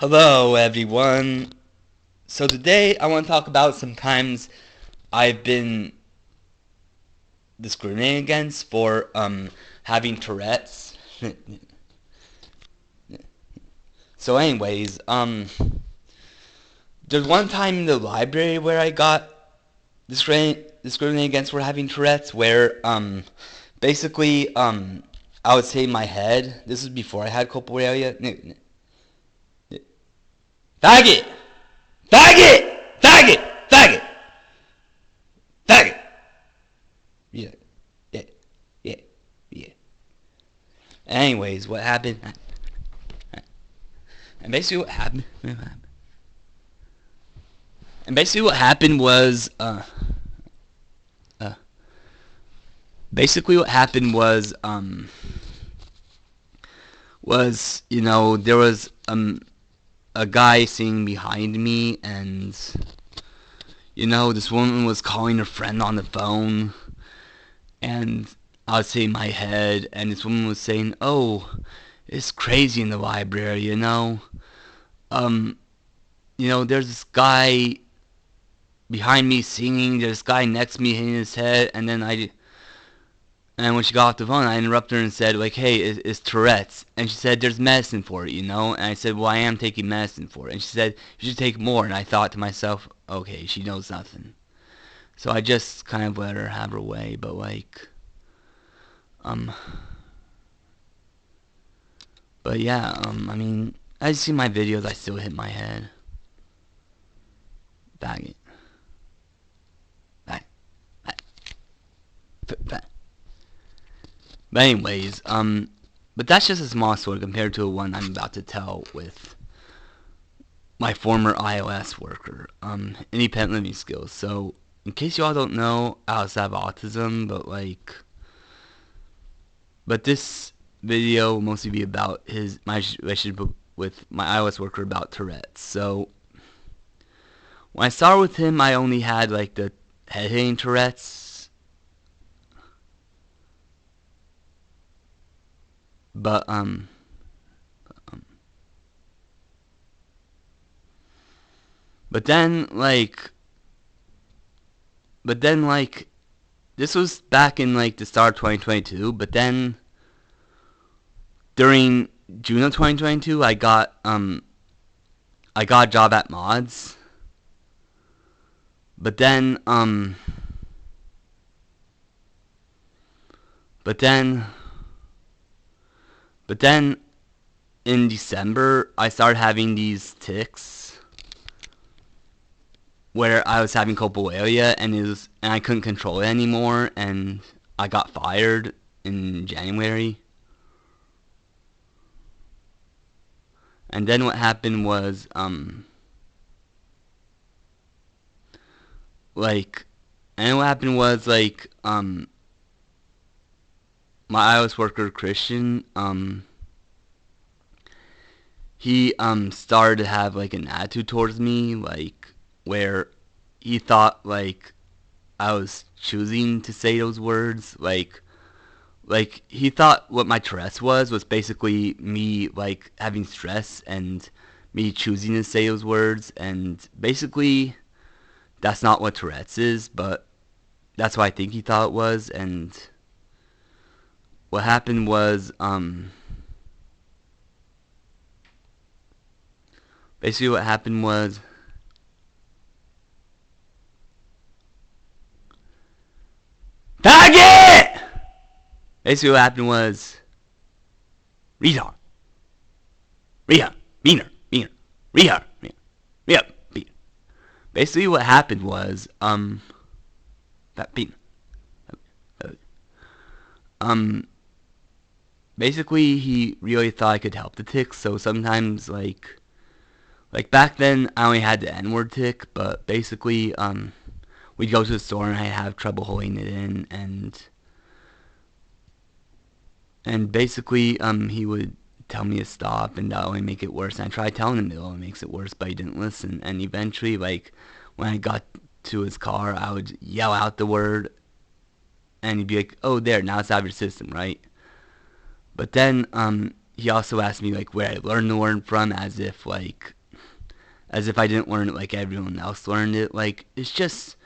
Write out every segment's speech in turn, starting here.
Hello, everyone. So today I want to talk about sometimes I've been discriminated against for having Tourette's. So, anyways, there's one time in the library where I got discriminated against for having Tourette's, where basically I would say in my head. This is before I had copoaria. Faggot, faggot, faggot, faggot, faggot. Yeah, yeah, yeah, yeah. Anyways, what happened? And basically what happened. And basically what happened was, uh, basically what happened was there was a guy sitting behind me, and this woman was calling her friend on the phone, and I was saying in my head, and this woman was saying, "Oh, it's crazy in the library, Um, there's this guy behind me singing, there's this guy next to me hitting his head," and when she got off the phone, I interrupted her and said, like, "Hey, it's Tourette's." And she said, "There's medicine for it, And I said, "Well, I am taking medicine for it." And she said, "You should take more." And I thought to myself, okay, she knows nothing. So I just kind of let her have her way, but um, but yeah, I mean, as you see my videos, I still hit my head. Bag it. Bag, bag, bag. But anyways, but that's just a small story compared to the one I'm about to tell with my former iOS worker, independent living skills. So, in case y'all don't know, I also have autism, but this video will mostly be about my relationship with my iOS worker about Tourette's. So, when I started with him, I only had like the head hitting Tourette's, but but then like this was back in like the start of 2022. But then during June of 2022, I got a job at Mods. But then but then but then in December, I started having these tics where I was having copoaria, and I couldn't control it anymore, and I got fired in January. And then what happened was like and what happened was my iOS worker Christian, he started to have like an attitude towards me, like where he thought like I was choosing to say those words, like he thought what my Tourette's was basically me like having stress and me choosing to say those words, and basically that's not what Tourette's is, but that's what I think he thought it was. And what happened was basically what happened was faggot. Basically what happened was retard, retard, meaner, meaner, retard, retard, meaner. Basically what happened was that meaner. Um, basically he really thought I could help the tics, so sometimes like back then I only had the N-word tick, but basically we'd go to the store and I'd have trouble holding it in, and basically he would tell me to stop, and that would only make it worse. And I tried telling him it only makes it worse, but he didn't listen. And eventually, like when I got to his car, I would yell out the word, and he'd be like, "Oh, there, now it's out of your system, right?" But then he also asked me like where I learned the word from, as if I didn't learn it like everyone else learned it. Like, it's just,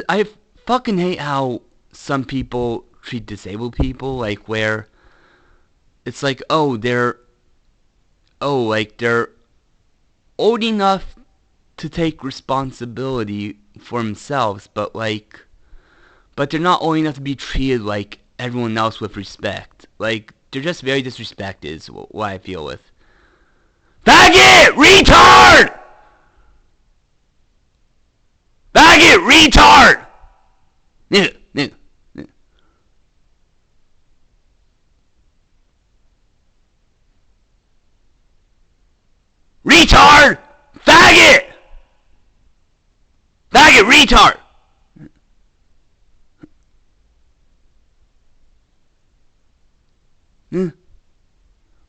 I fucking hate how some people treat disabled people, like where it's like, they're old enough to take responsibility for themselves, but they're not old enough to be treated like everyone else with respect. Like, they're just very disrespected is what I feel with. Faggot! Retard! Faggot! Retard! Nigga, nigga, nigga. Retard! Faggot! Faggot! Retard!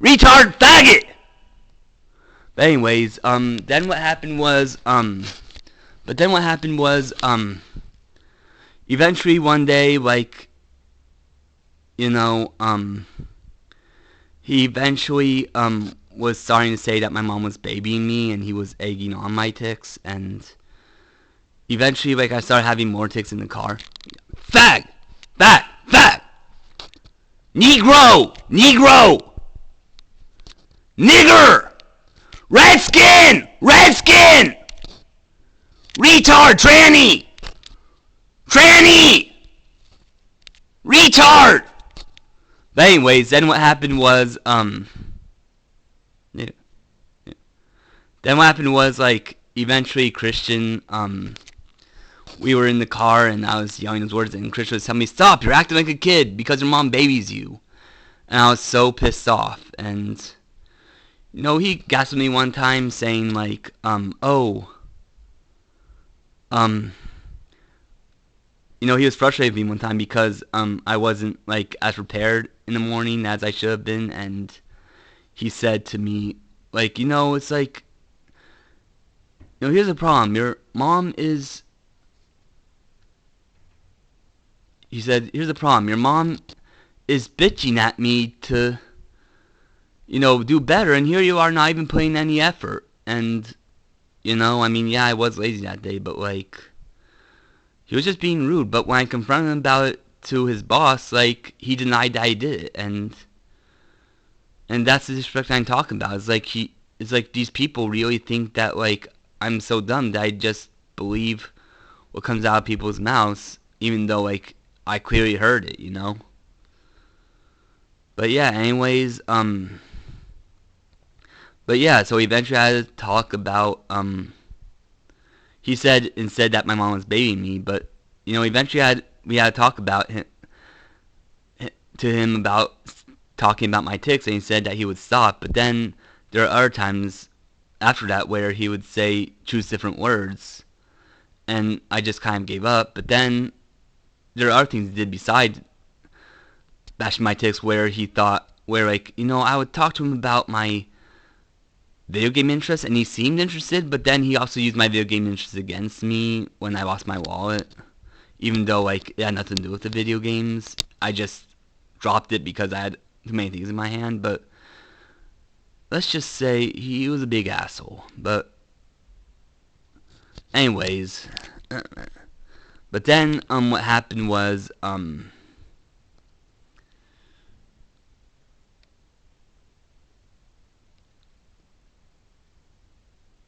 Retard! Faggot! But anyways, then what happened was, eventually one day, like, you know, he eventually, was starting to say that my mom was babying me, and he was egging on my tics, and eventually, like, I started having more tics in the car. Fag! Fag! Fag! Negro! Negro! Nigger! Redskin! Redskin! Retard! Tranny! Tranny! Retard! But anyways, then what happened was, like, eventually Christian, we were in the car, and I was yelling his words, and Christian was telling me, stop, you're acting like a kid, because your mom babies you. And I was so pissed off, and, he gaslit me one time, saying, like, he was frustrated with me one time because I wasn't like as prepared in the morning as I should have been, and he said to me, like, it's like, here's the problem. Your mom is. He said, here's the problem. Your mom is bitching at me to, do better, and here you are not even putting any effort. And, I mean, yeah, I was lazy that day, but like, he was just being rude. But when I confronted him about it to his boss, like, he denied that he did it, and that's the disrespect I'm talking about. It's like these people really think that, like, I'm so dumb that I just believe what comes out of people's mouths, even though, like, I clearly heard it, But yeah, anyways, but yeah, so eventually I had to talk about, he said instead that my mom was babying me, but, eventually we had to talk about to him about talking about my tics, and he said that he would stop, but then there are other times after that where he would choose different words, and I just kind of gave up. But then there are other things he did besides bashing my tics where I would talk to him about my video game interests, and he seemed interested, but then he also used my video game interests against me when I lost my wallet, even though, like, it had nothing to do with the video games. I just dropped it because I had too many things in my hand. But let's just say he was a big asshole. But anyways, but then what happened was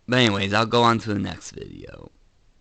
but anyways, I'll go on to the next video.